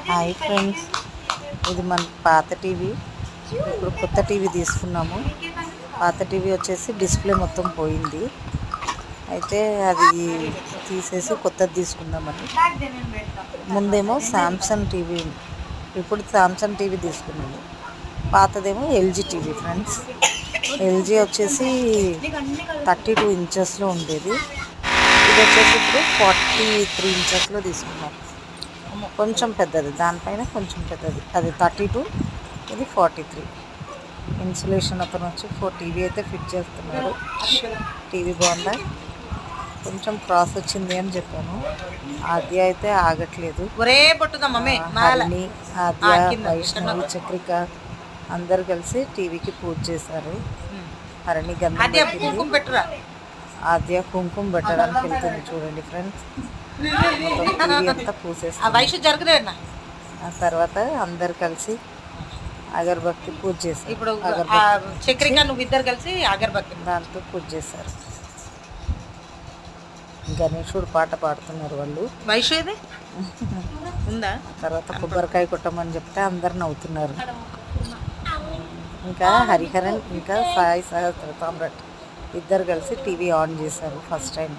Hi friends, ఇది మన పాత టీవీ. ఇప్పుడు కొత్త టీవీ తీసుకున్నాము. పాత టీవీ వచ్చేసి డిస్ప్లే మొత్తం పోయింది. అయితే అది తీసేసి కొత్తది తీసుకుందామని. ముందేమో శాంసంగ్ టీవీ, ఇప్పుడు శాంసంగ్ టీవీ తీసుకున్నాము. పాతదేమో ఎల్జీ టీవీ ఫ్రెండ్స్. ఎల్జీ వచ్చేసి 32 ఇంచెస్లో ఉండేది. ఇది వచ్చేసి ఇప్పుడు 43 ఇంచెస్లో తీసుకున్నాం. కొంచెం పెద్దది, దానిపైన కొంచెం పెద్దది. అది 32, ఇది 43. ఇన్సులేషన్ అతను వచ్చి టీవీ అయితే ఫిట్ చేస్తున్నారు. టీవీ బాగుందా? కొంచెం క్రాస్ వచ్చింది అని చెప్పాను. ఆద్య అయితే ఆగట్లేదు. హరిణి, ఆద్య, వైష్ణవి, చక్రిక అందరు కలిసి టీవీకి పూజ చేశారు. హరిణి గంధం పెట్టింది, ఆద్య కుంకుమ పెట్టడానికి వెళ్తుంది. చూడండి ఫ్రెండ్స్, మొత్తం టీవీ అంతా పూసేస్తుంది. ఆ తర్వాత అందరు కలిసి అగరబత్తి పూజ చేశారు. ఇప్పుడు చక్రిక నువ్వు ఇద్దరు కలిసి అగరబత్తి దాంతో పూజ చేశారు. గణేశుడు పాట పాడుతున్నారు వాళ్ళు. వైషేది ఉందా? తర్వాత కొబ్బరికాయ కొట్టమని చెప్తే అందరు నవ్వుతున్నారు. ఇంకా హరిహరన్, ఇంకా సాయి సహస్ర సామ్రాట్ ఇద్దరు కలిసి టీవీ ఆన్ చేశారు. ఫస్ట్ టైం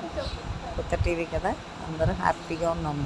కొత్త టీవీ కదా, అందరూ హ్యాపీగా ఉన్నాము.